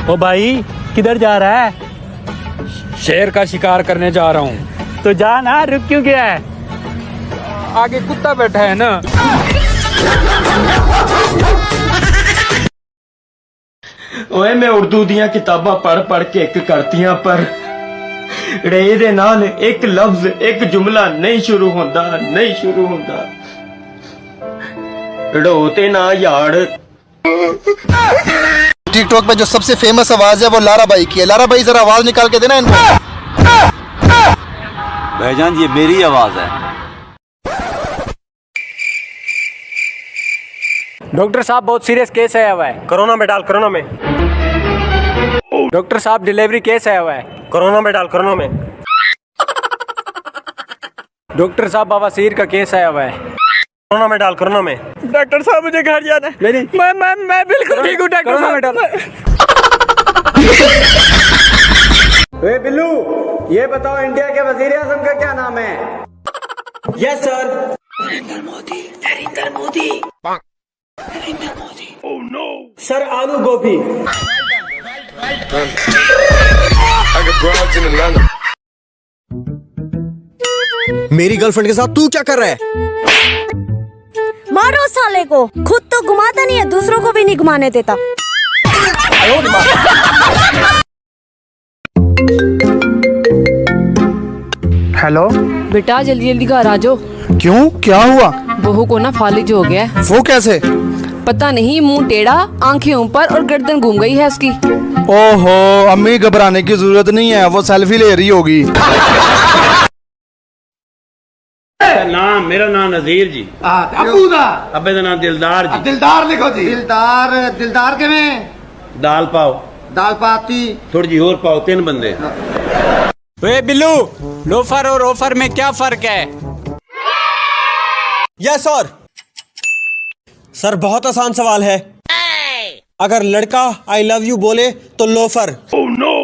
ओ भाई किधर जा रहा है? शेर का शिकार करने जा रहा हूँ। तो जा ना, रुक क्यों गया है? आगे कुत्ता बैठा है ना। ओए मैं उर्दू दियां किताबां पढ़ पढ़ के एक करतियां पर रे दे नाल एक लफ्ज एक जुमला नहीं शुरू होंदा ढोते ना यार। टिकटॉक पे जो सबसे फेमस आवाज है वो लारा भाई की है। लारा भाई जरा आवाज निकाल के देना इनको। भाईजान ये मेरी आवाज है। डॉक्टर साहब बहुत सीरियस केस आया हुआ है। कोरोना में डाल, कोरोना में। डॉक्टर साहब डिलीवरी केस आया हुआ है। कोरोना में डाल, कोरोना में। डॉक्टर साहब बवासीर का केस आया हुआ है। कोरोना में डाल, कोरोना में। डॉक्टर साहब मुझे घर जाना है। मैं बिल्कुल ठीक हूँ डॉक्टर साहब। ए बिल्लू, ये बताओ इंडिया के वजीर आजम का क्या नाम है? Yes sir. Narendra Modi. Oh no. Sir aloo gobi. मेरी गर्लफ्रेंड के साथ तू क्या कर रहा है? मारो साले को, खुद तो घुमाता नहीं है, दूसरों को भी नहीं घुमाने देता। हेलो बेटा जल्दी जल्दी घर आ जाओ। क्यों, क्या हुआ? बहू को ना फालिज हो गया है। वो कैसे? पता नहीं, मुंह टेढ़ा, आंखें ऊपर और गर्दन घूम गई है उसकी। ओहो, अम्मी घबराने की जरूरत नहीं है, वो सेल्फी ले रही होगी। नाम मेरा नाम नजीर जी। अबू दा अबे दा नाम दिलदार जी। दिलदार लिखो जी। दिलदार किवें? दाल पाओ। दाल पाती थोड़ी जी और पाओ, 3 बंदे। ओए बिल्लू, लोफर और ऑफर में क्या फर्क है? यस सर बहुत आसान सवाल है। अगर लड़का आई लव यू बोले तो लोफर। Oh no.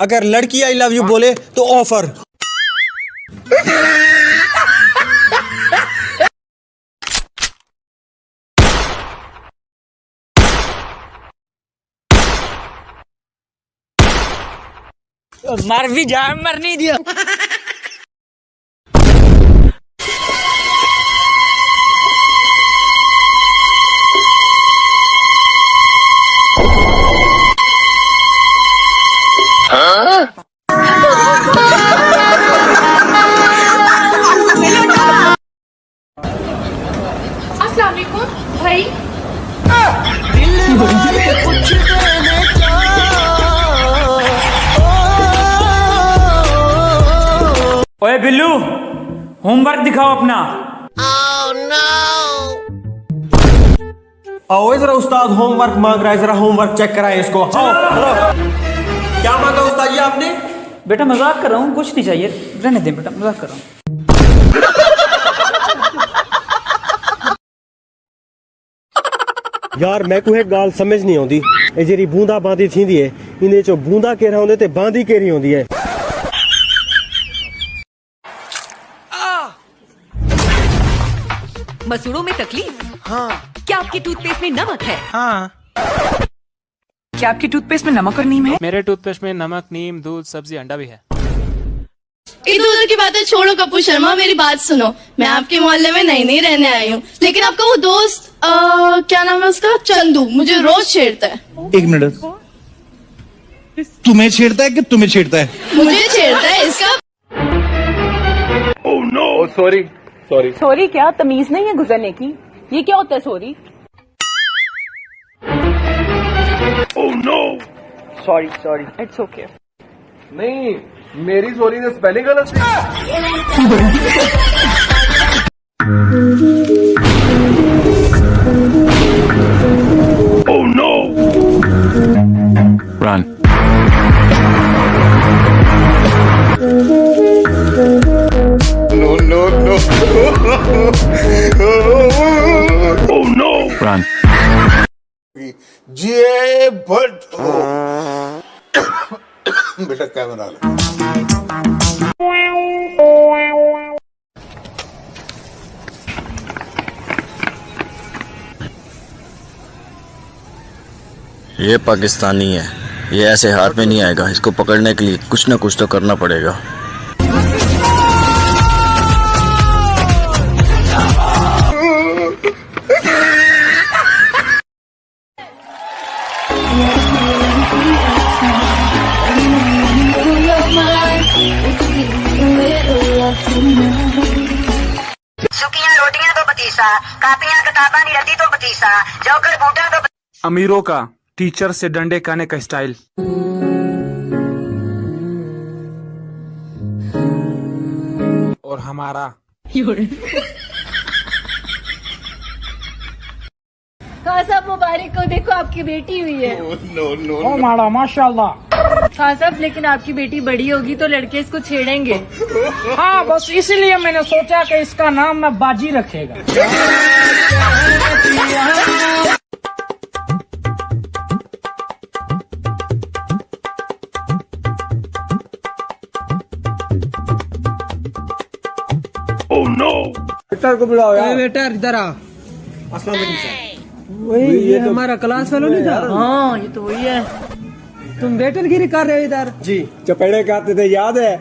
अगर लड़की आई लव यू बोले तो ऑफर। मर भी जाए, मर नहीं दिया। अस्सलाम वालेकुम भाई। ओए बिल्लू, होमवर्क दिखाओ अपना। आओ जरा उस्ताद होमवर्क मांग रहा है, जरा होमवर्क चेक कराएं इसको। आओ। क्या मांगा उस्ताद जी आपने? बेटा मजाक कर रहा हूँ, कुछ नहीं चाहिए, रहने दे बेटा, मजाक कर रहा हूँ। यार मैं को एक गाल समझ नहीं आती। ये जेरी बूंदा बांदी थींदी है, इन्हें चो बूंदा केरा होंदे ते बांदी केरी होंदी है। मसूड़ों में तकलीफ? हाँ। क्या आपकी टूथपेस्ट में नमक है? हाँ। क्या आपकी टूथपेस्ट में नमक और नीम है? मेरे टूथपेस्ट में नमक, नीम, दूध, सब्जी, अंडा भी है। इधर उधर की बातें छोड़ो कपूर शर्मा, मेरी बात सुनो। मैं आपके मोहल्ले में नई रहने आई हूँ, लेकिन आपका वो दोस्त क्या नाम है उसका, चंदू, मुझे रोज छेड़ता है। एक मिनट, तुम्हें छेड़ता है कि तुम्हें छेड़ता है? मुझे छेड़ता है इसका। ओह नो, सॉरी। सॉरी क्या तमीज नहीं है गुजरने की? ये क्या होता है sorry? Oh no. Sorry it's okay. नहीं, मेरी सॉरी ने स्पेलिंग गलत थी। Oh no. Run. No. Oh no. Run. J Bhatt बेटा कैमरा ले। ये पाकिस्तानी है। ये ऐसे हाथ में नहीं आएगा, इसको पकड़ने के लिए कुछ ना कुछ तो करना पड़ेगा। सुखियां रोटियां तो पतीसा, कापियां किताबां नहीं रद्दी तो पतीसा, जोकर बूटा तो अमीरों का टीचर से डंडे खाने का स्टाइल। और हमारा खान साहब मुबारक को, देखो आपकी बेटी हुई है। ओ माड़ा माशाल्लाह। खान साहब लेकिन आपकी बेटी बड़ी होगी तो लड़के इसको छेड़ेंगे। हाँ बस इसीलिए मैंने सोचा कि इसका नाम मैं बाजी रखेगा। वेटर को बुलाओ यार। वेटर इधर आ। अस्सलाम वालेकुम सर। वही ये हमारा क्लास फेलो नहीं था? हाँ ये तो वही है। तुम वेटरगिरी कर रहे हो इधर? जी। चपेड़े खाते थे, याद है?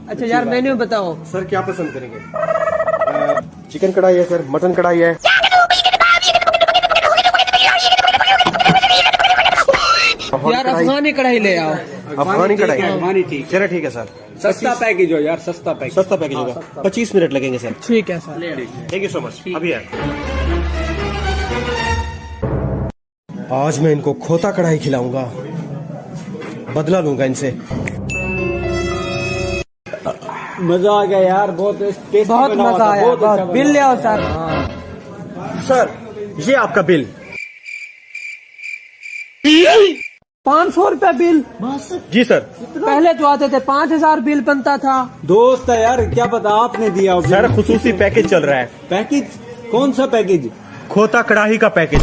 अच्छा यार मेन्यू बताओ सर, क्या पसंद करेंगे? चिकन कढ़ाई है सर, मटन कढ़ाई है। यार अफगानी कढ़ाई ले आओ। अफगानी कढ़ाई, अफगानी ठीक। चलो ठीक है सर। सस्ता पैकेज हो यार, सस्ता पैकेज होगा। 25 मिनट लगेंगे सर। ठीक है sir. Thank you so much. अभी आए। आज मैं इनको खोता कढ़ाई खिलाऊंगा, बदला लूंगा इनसे। मजा आ गया यार, बहुत मजा आया। बिल ले आओ सर। सर ये आपका बिल। 500 रुपया बिल? जी सर। पहले जो आते थे 5000 बिल बनता था। दोस्त है यार, क्या पता आपने दिया हो। सर खुसूसी पैकेज चल रहा है। पैकेज? कौन सा पैकेज? खोता कढ़ाई का पैकेज।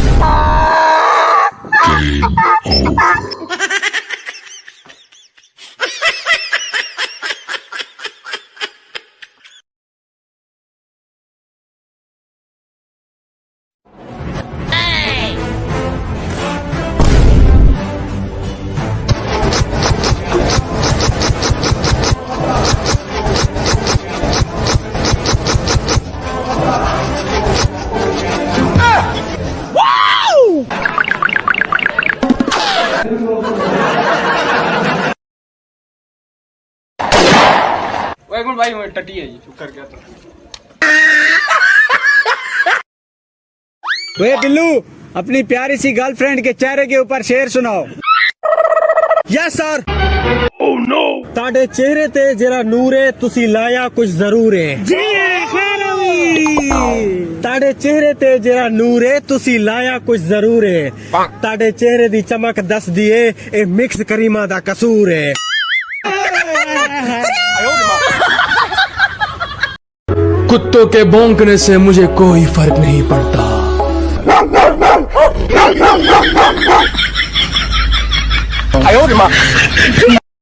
भाई मैं टटी है जी, चुप कर गया था। वे बिल्लू, अपनी प्यारी सी गर्लफ्रेंड के चेहरे के ऊपर शेर सुनाओ। Yes sir. Oh no. ताड़े चेहरे ते जरा नूर है, तुसी लाया कुछ जरूर है। जी ताड़े चेहरे ते जरा नूर है, तुसी लाया कुछ जरूर है। ताड़े चेहरे दी चमक दस दिए, ए मिक्स करीमा दा कसूर है। कुत्तों के भौंकने से मुझे कोई फर्क नहीं पड़ता।